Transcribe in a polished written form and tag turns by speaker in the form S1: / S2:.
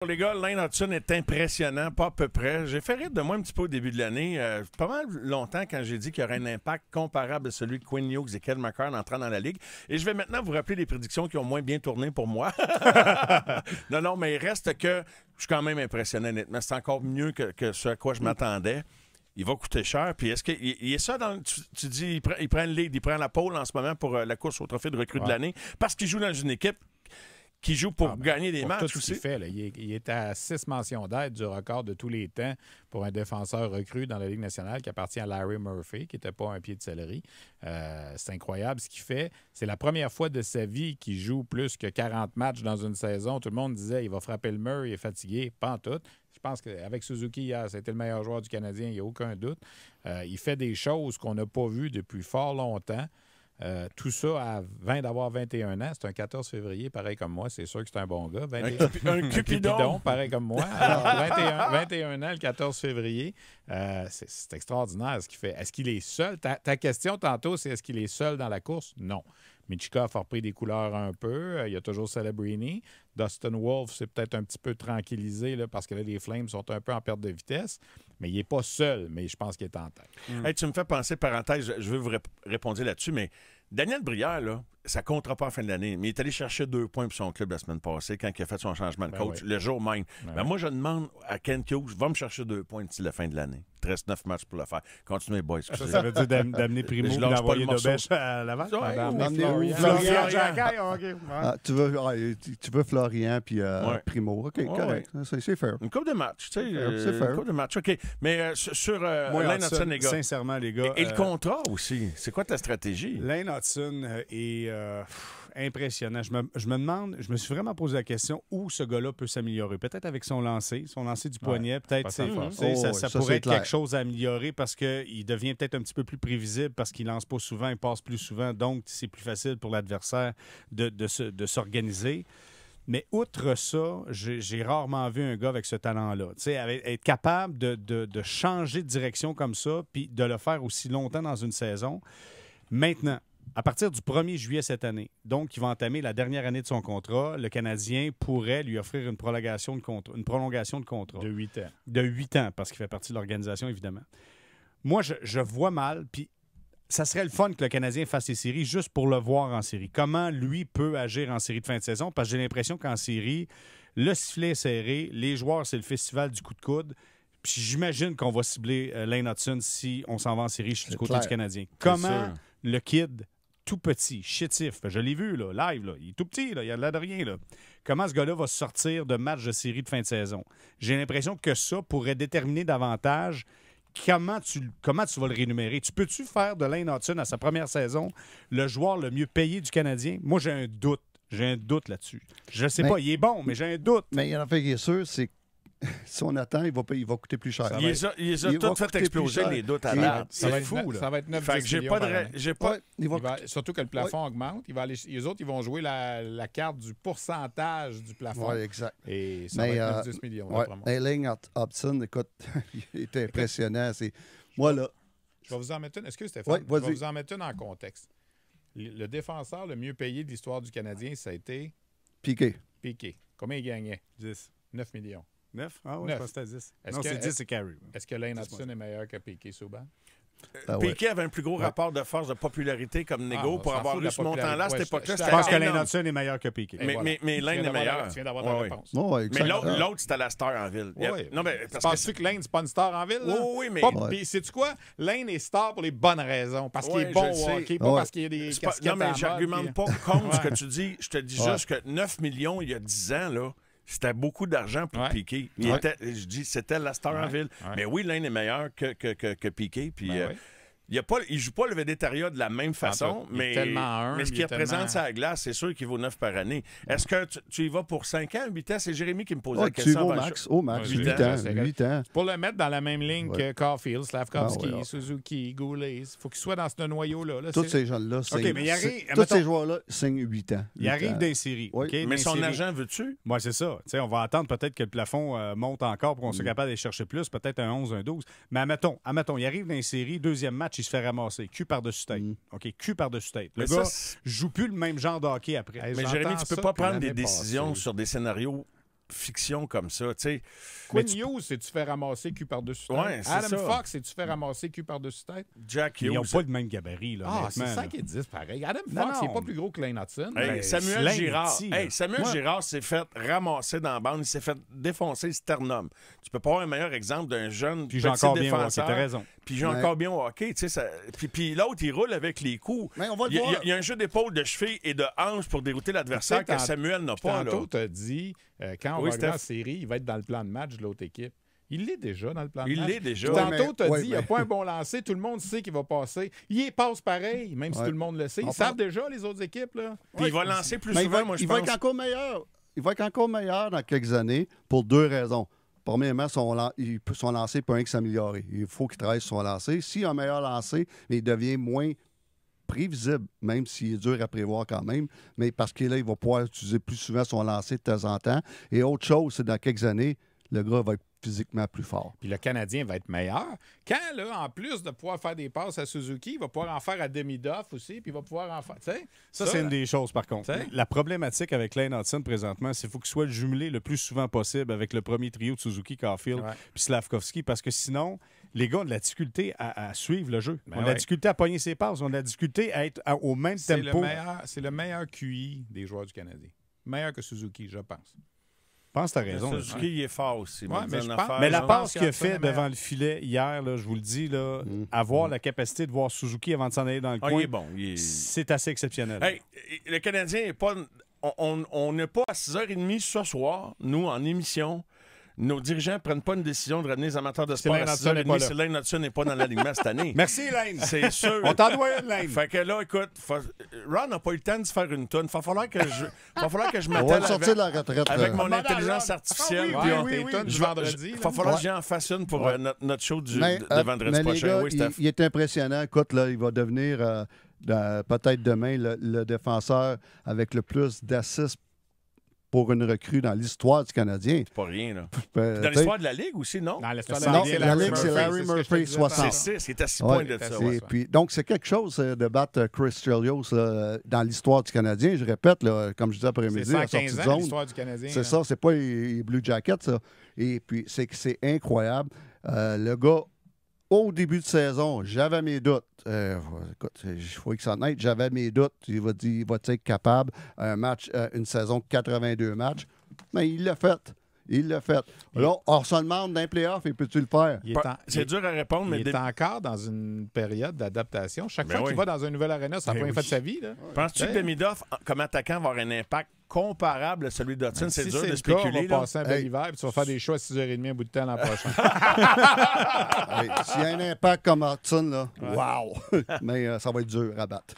S1: Les gars, Lane Hutson est impressionnant, pas à peu près. J'ai fait rire de moi un petit peu au début de l'année. Pas mal longtemps quand j'ai dit qu'il y aurait un impact comparable à celui de Quinn Hughes et Kel McCarr entrant dans la Ligue. Et je vais maintenant vous rappeler les prédictions qui ont moins bien tourné pour moi. Non, mais il reste que je suis quand même impressionné, honnêtement. C'est encore mieux que ce à quoi je m'attendais. Il va coûter cher. Puis est-ce qu'il est ça dans. Tu dis, il prend le lead, il prend la pole en ce moment pour la course au trophée de recrue de l'année parce qu'il joue dans une équipe qui joue pour gagner des matchs
S2: tout
S1: aussi.
S2: Ce qu'il fait, là. Il est à 6 mentions d'aide du record de tous les temps pour un défenseur recru dans la Ligue nationale qui appartient à Larry Murphy, qui n'était pas un pied de céleri. C'est incroyable ce qu'il fait. C'est la première fois de sa vie qu'il joue plus que 40 matchs dans une saison. Tout le monde disait il va frapper le mur, il est fatigué. Pas en tout. Je pense qu'avec Suzuki hier, c'était le meilleur joueur du Canadien, il n'y a aucun doute. Il fait des choses qu'on n'a pas vues depuis fort longtemps. Tout ça d'avoir 21 ans. C'est un 14 février, pareil comme moi. C'est sûr que c'est un bon gars.
S1: Un cupidon,
S2: pareil comme moi. Alors, 21 ans, le 14 février. C'est extraordinaire ce qu'il fait. Est-ce qu'il est seul? Ta question tantôt, c'est est-ce qu'il est seul dans la course? Non. Michkov a repris des couleurs un peu. Il y a toujours Celebrini. Dustin Wolf s'est peut-être un petit peu tranquillisé là, parce que là, les Flames sont un peu en perte de vitesse. Mais il n'est pas seul, mais je pense qu'il est en tête.
S1: Hey, tu me fais penser, parenthèse, je veux vous répondre là-dessus, mais Daniel Brière, là, ça ne comptera pas en fin de l'année, mais il est allé chercher 2 points pour son club la semaine passée quand il a fait son changement de coach, le jour même. Moi, je demande à Ken Hughes, va me chercher 2 points d'ici la fin de l'année. Il te reste 9 matchs pour le faire. Continuez, boys.
S2: Ça veut dire d'amener Primo et d'envoyer Dobèche à l'avant?
S3: Tu veux Florian puis Primo. OK, correct. C'est fair.
S1: Une coupe de match.
S3: C'est fair.
S1: Une coupe de match, OK. Mais sur Lane Hutson, les gars.
S4: Sincèrement, les gars.
S1: Et le contrat aussi. C'est quoi ta stratégie?
S4: Lane Hutson est impressionnant. Je me demande, je me suis vraiment posé la question où ce gars-là peut s'améliorer. Peut-être avec son lancer du poignet. Peut-être ça pourrait être quelque chose à améliorer parce qu'il devient peut-être un petit peu plus prévisible parce qu'il lance pas souvent, il passe plus souvent. Donc, c'est plus facile pour l'adversaire de s'organiser. Mais outre ça, j'ai rarement vu un gars avec ce talent-là. Être capable de changer de direction comme ça puis de le faire aussi longtemps dans une saison. Maintenant, à partir du 1er juillet cette année, donc il va entamer la dernière année de son contrat, le Canadien pourrait lui offrir une prolongation de contrat.
S2: De 8 ans.
S4: De 8 ans, parce qu'il fait partie de l'organisation, évidemment. Moi, je vois mal, puis ça serait le fun que le Canadien fasse ses séries juste pour le voir en série. Comment lui peut agir en série de fin de saison? Parce que j'ai l'impression qu'en série, le sifflet est serré, les joueurs, c'est le festival du coup de coude. Puis j'imagine qu'on va cibler Lane Hutson si on s'en va en série du côté du Canadien. Comment le kid tout petit, chétif, je l'ai vu là, live, là, il est tout petit, là, il a l'air de rien. Là. Comment ce gars-là va sortir de match de série de fin de saison? J'ai l'impression que ça pourrait déterminer davantage comment tu vas le rémunérer. Tu peux-tu faire de Lane Hutson à sa première saison le joueur le mieux payé du Canadien? Moi, j'ai un doute. J'ai un doute là-dessus. Je ne sais pas, il est bon, mais j'ai un doute.
S3: Mais il y en a fait qui est sûr, c'est que si on attend, il va coûter plus cher.
S1: Il les a tous fait exploser les doutes à l'heure.
S2: C'est fou, là. Ça va être 9-10 millions. Surtout que le plafond augmente. Les autres, ils vont jouer la carte du pourcentage du plafond.
S3: Oui, exact.
S2: Et ça va être 9-10 millions.
S3: Lane Hutson, écoute, il est impressionnant. Moi, là...
S2: Je vais vous en mettre une. Excusez, Stéphane.
S3: Je
S2: vais vous en mettre une en contexte. Le défenseur le mieux payé de l'histoire du Canadien, ça a été...
S3: Piqué.
S2: Combien il gagnait?
S4: 10.
S2: 9 millions.
S4: 9? Ah oui, je pense que c'était 10.
S2: Non,
S4: c'est 10, c'est Carey.
S2: Est-ce que Lane Hutson est meilleur que Piqué Souban?
S1: Piquet avait un plus gros rapport de force de popularité comme Nego pour avoir eu ce montant-là à cette époque-là.
S4: Je pense que Lane Hutson est meilleur que Piquet.
S1: Mais Lane est meilleur.
S2: Tu viens d'avoir ta réponse.
S1: Mais l'autre, c'était la star en ville.
S2: Non, mais penses-tu que Lane, c'est pas une star en ville?
S1: Oui, mais...
S2: Puis, sais-tu quoi? Lane est star pour les bonnes raisons. Parce qu'il est bon au hockey, pas parce qu'il y a des casquettes.
S1: Non, mais j'argumente pas contre ce que tu dis. Je te dis juste que 9 millions il y a 10 ans, là, c'était beaucoup d'argent pour Piqué. Je dis, c'était la star en ville. Mais oui, Lane est meilleur que Piqué. Puis il ne joue pas le Védétariat de la même façon, mais ce qu'il représente sur la glace, c'est sûr qu'il vaut 9 par année. Est-ce que tu y vas pour 5 ans, 8 ans? C'est Jérémy qui me posait la question.
S3: Au max, 8 ans.
S2: Pour le mettre dans la même ligne que Caulfield, Slavkovski, Suzuki, Goulet, il faut qu'il soit dans ce noyau-là.
S3: Tous ces gens-là, tous ces joueurs-là signent 8 ans.
S4: Il arrive dans les séries.
S1: Mais son agent veut-tu?
S4: Moi, c'est ça. On va attendre peut-être que le plafond monte encore pour qu'on soit capable d'aller chercher plus, peut-être un 11, un 12. Mais admettons, il arrive dans les séries, deuxième match, il se fait ramasser. Cul par-dessus tête. OK, cul par-dessus tête. Le gars joue plus le même genre de hockey après.
S1: Mais Jérémy, tu peux pas prendre des décisions sur des scénarios fiction comme ça, tu sais.
S2: Quinn Hughes, c'est-tu fait ramasser cul par-dessus tête?
S1: Ouais, c'est
S2: Adam
S1: ça.
S2: Fox, c'est-tu fait ramasser cul par-dessus tête?
S1: Jack
S4: Ils n'ont
S1: Hughes.
S4: pas le même gabarit, là,
S2: C'est
S4: honnêtement,
S2: 5 et 10, pareil. Adam
S4: Non,
S2: Fox, il n'est
S4: non.
S2: pas plus gros que Lane Hudson.
S1: Hey,
S4: Ben,
S1: Samuel
S4: Slane
S1: Girard.
S4: petit,
S1: Hey,
S4: là.
S1: Samuel
S4: Moi-
S1: Girard s'est fait ramasser dans la bande. Il s'est fait défoncer le sternum. Tu peux pas avoir un meilleur exemple d'un jeune
S4: Puis j'ai
S1: petit
S4: encore bien
S1: défenseur.
S4: t'as raison.
S1: Puis il joue encore bien au hockey. Tu sais, puis l'autre, il roule avec les coups.
S3: Mais on va le
S1: Il y a-
S3: voir.
S1: il y a un jeu d'épaule, de cheville et de hanche pour dérouter l'adversaire
S2: Tu sais,
S1: que Samuel n'a pas. Là.
S2: Tantôt, tu as dit, quand on
S1: Oui,
S2: va arriver en
S1: Steph.
S2: série, il va être dans le plan de match de l'autre équipe. Il l'est déjà dans le plan de
S1: Il
S2: match.
S1: l'est déjà.
S2: Puis
S3: Ouais,
S2: tantôt,
S3: mais-
S2: tu as
S3: ouais,
S2: dit, il n'y a
S3: mais-
S2: pas un bon lancer, tout le monde sait qu'il va passer. Il y passe pareil, même si
S3: Ouais.
S2: tout le monde le sait. Ils
S3: On
S2: savent
S3: parle-
S2: déjà, les autres équipes. Là.
S1: Puis il va lancer plus
S3: Mais
S1: souvent, moi, je
S3: il va
S1: pense.
S3: être encore meilleur. Il va être encore meilleur dans quelques années pour 2 raisons. Premièrement, son lancer peut rien que s'améliorer. Il faut qu'il travaille sur son lancer. S'il a un meilleur lancer, il devient moins prévisible, même s'il est dur à prévoir quand même, mais parce que là, il va pouvoir utiliser plus souvent son lancer de temps en temps. Et autre chose, c'est dans quelques années, le gars va être physiquement plus fort.
S2: Puis le Canadien va être meilleur. Quand, là, en plus de pouvoir faire des passes à Suzuki, il va pouvoir en faire à demi-doff aussi, puis il va pouvoir en faire. Tu sais,
S4: Ça, c'est une des choses, par contre.
S2: T'sais?
S4: La problématique avec Lane Hudson, présentement, c'est qu'il faut qu'il soit jumelé le plus souvent possible avec le premier trio de Suzuki, Caulfield
S2: Ouais.
S4: puis Slavkovski, parce que sinon, les gars ont de la difficulté à suivre le jeu.
S2: Ben
S4: On a de la
S2: ouais.
S4: difficulté à pogner ses passes. On a de la difficulté à être au même
S2: c'est le
S4: tempo.
S2: meilleur QI des joueurs du Canadien. Meilleur que Suzuki, je pense.
S4: Je pense que tu as raison.
S1: Suzuki, il est fort aussi.
S2: Ouais, mais je pense-
S4: Mais la
S2: je
S4: passe
S2: pense
S4: qu'il a
S2: qu'Hudson
S4: fait
S2: est meilleur.
S4: devant le filet hier, là, je vous le dis, là, avoir la capacité de voir Suzuki avant de s'en aller dans le
S1: Ah,
S4: coin,
S1: il est bon.
S4: c'est assez exceptionnel.
S1: Hey, le Canadien n'est pas. On n'est pas à 6h30 ce soir, nous, en émission. Nos dirigeants ne prennent pas une décision de ramener les amateurs de sport à
S2: Lane Hudson n'est pas
S1: 6h30
S2: là.
S1: si Lane Hudson n'est pas dans l'alignement cette année.
S4: Merci, Lane.
S1: C'est sûr.
S4: On t'en doit une, Lane.
S1: Fait que là, écoute, Ron n'a pas eu le temps de se faire une tonne. Il va falloir que je
S3: On va
S1: m'attelle
S3: le sortir de la retraite.
S1: avec mon
S2: Madame
S1: intelligence
S2: Ron.
S1: artificielle.
S2: Ah
S1: puis
S2: oui,
S1: on-
S2: oui, oui, oui.
S1: je
S2: Du
S1: vais-
S2: vendredi,
S1: Il
S2: là.
S1: va falloir que
S3: Ouais.
S1: j'en fasse une pour notre show de vendredi
S3: mais les
S1: prochain.
S3: gars,
S1: Oui, Steph.
S3: il est impressionnant. Écoute, là, il va devenir peut-être demain le défenseur avec le plus d'assists pour une recrue dans l'histoire du Canadien.
S1: C'est pas rien, là.
S3: Dans
S1: Dans l'histoire de la Ligue aussi, non?
S2: Dans l'histoire de
S3: Non,
S2: la Ligue, c'est
S3: la Ligue, c'est Larry
S2: c'est ce que je te
S3: Murphy,
S2: disais
S3: 60.
S2: tantôt.
S1: C'est 6. Il est à 6
S3: Ouais,
S1: points de ça.
S2: ouais.
S3: Et puis, donc, c'est quelque chose de battre Chris Chelios dans l'histoire du Canadien. Je répète, là, comme je disais
S2: C'est
S3: après-midi, à la sortie
S2: 115
S3: de
S2: ans,
S3: zone.
S2: l'histoire du Canadien.
S3: C'est
S2: là.
S3: ça, c'est pas les Blue Jackets, ça. Et puis, c'est incroyable. Le gars, au début de saison, j'avais mes doutes. Écoute, il faut qu'il s'en aille. J'avais mes doutes. Il va être capable. Une saison de 82 matchs. Mais il l'a fait. Il l'a fait. Là, on se demande d'un playoff, et peux-tu le faire?
S2: Il est en-
S1: C'est dur à répondre, mais
S2: Il est encore dans une période d'adaptation. Chaque
S1: Ben
S2: fois
S1: oui.
S2: qu'il va dans un nouvel arena, c'est la
S1: Ben
S2: première fois
S1: oui.
S2: de sa vie. Là.
S1: penses-tu que Demidov, comme attaquant, va avoir un impact comparable à celui d'Hudson? C'est
S2: Si
S1: dur de
S2: le cas,
S1: spéculer.
S2: on va
S1: là.
S2: passer un bel
S3: Hey.
S2: hiver, puis tu vas faire des choix à 6h30 à bout de temps l'an prochain.
S3: Hey, s'il y a un impact comme Hudson, là, wow! Mais ça va être dur à battre.